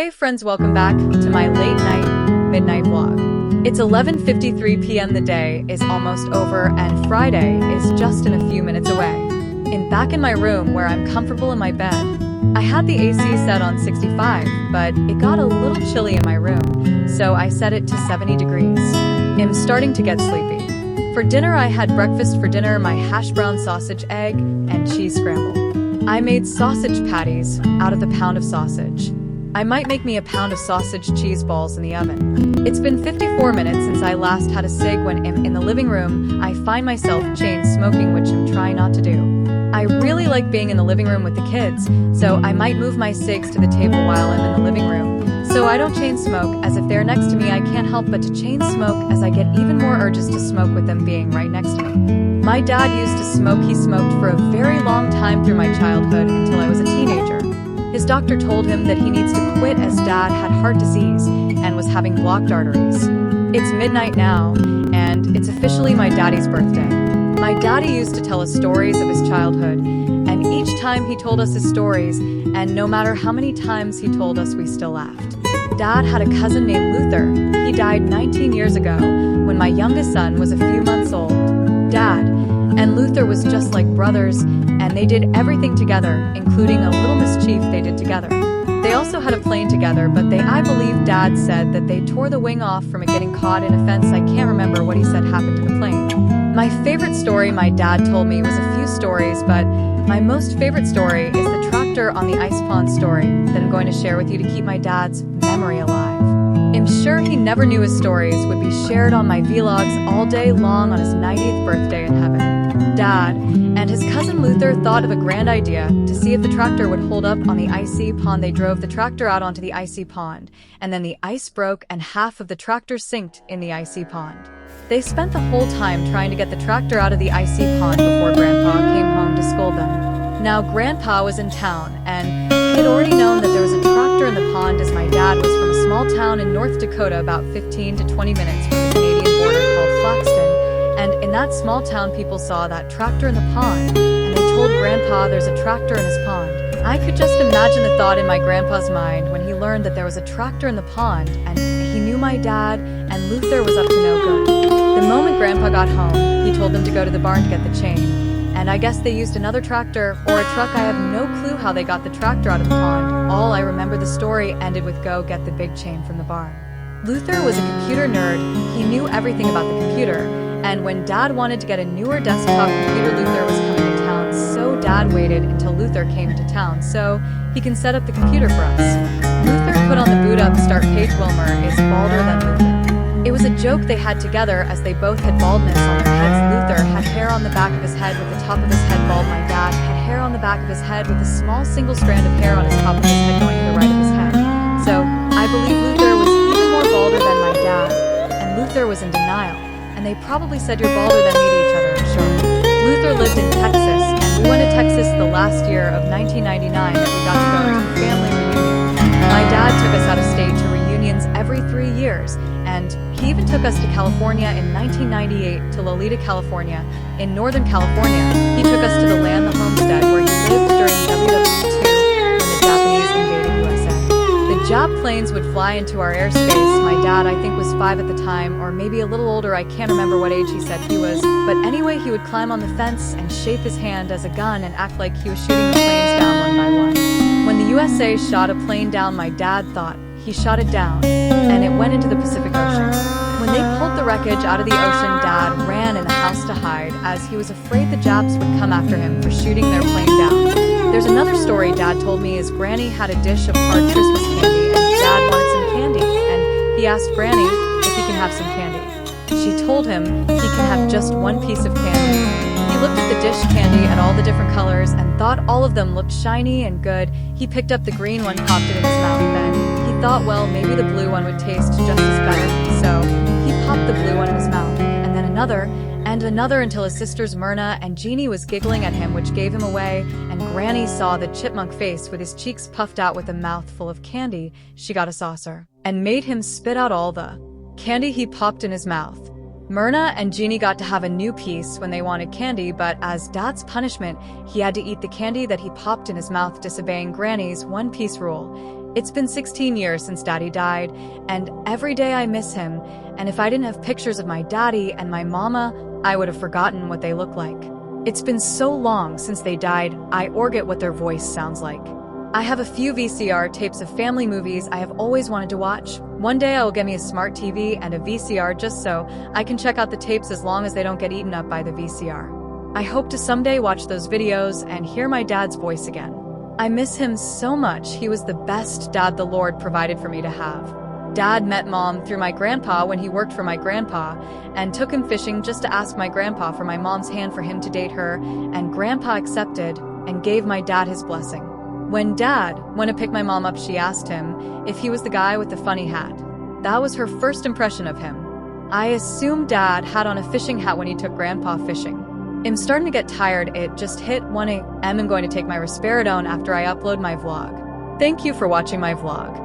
Hey friends, welcome back to my late night midnight vlog. It's 11:53 p.m. The day is almost over and Friday is just in a few minutes away. Back in my room where I'm comfortable in my bed. I had the AC set on 65, but it got a little chilly in my room, so I set it to 70 degrees. I'm starting to get sleepy. For dinner I had breakfast for dinner, my hash brown sausage, egg, and cheese scramble. I made sausage patties out of the pound of sausage. I might make me a pound of sausage cheese balls in the oven. It's been 54 minutes since I last had a cig. When I'm in the living room, I find myself chain smoking, which I'm trying not to do. I really like being in the living room with the kids, so I might move my cigs to the table while I'm in the living room, so I don't chain smoke, as if they're next to me I can't help but to chain smoke, as I get even more urges to smoke with them being right next to me. My dad used to smoke. He smoked for a very long time through my childhood until I was a teenager. His doctor told him that he needs to quit as dad had heart disease and was having blocked arteries. It's midnight now, and it's officially my daddy's birthday. My daddy used to tell us stories of his childhood, and each time he told us his stories, and no matter how many times he told us, we still laughed. Dad had a cousin named Luther. He died 19 years ago, when my youngest son was a few months old. Dad and Luther was just like brothers, and they did everything together, including a little mischief they did together. They also had a plane together, but I believe Dad said that they tore the wing off from it getting caught in a fence. I can't remember what he said happened to the plane. My favorite story my dad told me was a few stories, but my most favorite story is the tractor on the ice pond story that I'm going to share with you to keep my dad's memory alive. I'm sure he never knew his stories would be shared on my vlogs all day long on his 90th birthday in heaven. Dad and his cousin Luther thought of a grand idea to see if the tractor would hold up on the icy pond. They drove the tractor out onto the icy pond, and then the ice broke and half of the tractor sank in the icy pond. They spent the whole time trying to get the tractor out of the icy pond before Grandpa came home to scold them. Now Grandpa was in town, and he had already known that there was a tractor in the pond, as my dad was from a small town in North Dakota about 15 to 20 minutes from the Canadian border called Flaxton. And in that small town, people saw that tractor in the pond, and they told Grandpa there's a tractor in his pond. I could just imagine the thought in my grandpa's mind when he learned that there was a tractor in the pond, and he knew my dad and Luther was up to no good. The moment Grandpa got home, he told them to go to the barn to get the chain. And I guess they used another tractor or a truck. I have no clue how they got the tractor out of the pond. All I remember, the story ended with go get the big chain from the barn. Luther was a computer nerd. He knew everything about the computer. And when Dad wanted to get a newer desktop computer, Luther was coming to town, so Dad waited until Luther came into town so he can set up the computer for us. Luther put on the boot up start page. Wilmer is balder than Luther. It was a joke they had together, as they both had baldness on their heads. Luther had hair on the back of his head with the top of his head bald. My dad had hair on the back of his head with a small single strand of hair on his top of his head going to the right of his head. So I believe Luther was even more balder than my dad, and Luther was in denial. And they probably said, "You're balder than me," to each other, I'm sure. Luther lived in Texas, and we went to Texas the last year of 1999 that we got to go to a family reunion. My dad took us out of state to reunions every 3 years, and he even took us to California in 1998 to Lolita, California. In Northern California, he took us to the land, the homestead, where he lived during WW2 when the Japanese invaded USA. The Jap planes would fly into our airspace. My dad, I think, was 5 at the time, or maybe a little older. I can't remember what age he said he was. But anyway, he would climb on the fence and shape his hand as a gun and act like he was shooting the planes down one by one. When the USA shot a plane down, my dad thought he shot it down, and it went into the Pacific Ocean. When they pulled the wreckage out of the ocean, Dad ran in the house to hide, as he was afraid the Japs would come after him for shooting their plane down. There's another story Dad told me is Granny had a dish of hard Christmas candy, and Dad wanted some candy, and he asked Granny if he can have some candy. She told him he can have just one piece of candy. He looked at the dish candy at all the different colors and thought all of them looked shiny and good. He picked up the green one, popped it in his mouth. Then he thought, well, maybe the blue one would taste just as better. So he popped the blue one in his mouth, and then another, and another, until his sisters Myrna and Jeannie was giggling at him, which gave him away, and Granny saw the chipmunk face with his cheeks puffed out with a mouth full of candy. She got a saucer and made him spit out all the candy he popped in his mouth. Myrna and Jeannie got to have a new piece when they wanted candy, but as Dad's punishment, he had to eat the candy that he popped in his mouth, disobeying Granny's one-piece rule. It's been 16 years since Daddy died, and every day I miss him, and if I didn't have pictures of my daddy and my mama, I would have forgotten what they look like. It's been so long since they died, I forget what their voice sounds like. I have a few VCR tapes of family movies I have always wanted to watch. One day I will get me a smart TV and a VCR just so I can check out the tapes as long as they don't get eaten up by the VCR. I hope to someday watch those videos and hear my dad's voice again. I miss him so much. He was the best dad the Lord provided for me to have. Dad met Mom through my grandpa when he worked for my grandpa and took him fishing just to ask my grandpa for my mom's hand for him to date her, and Grandpa accepted and gave my dad his blessing. When Dad went to pick my mom up, she asked him if he was the guy with the funny hat. That was her first impression of him. I assumed Dad had on a fishing hat when he took Grandpa fishing. I'm starting to get tired. It just hit 1 a.m. I'm going to take my risperidone after I upload my vlog. Thank you for watching my vlog.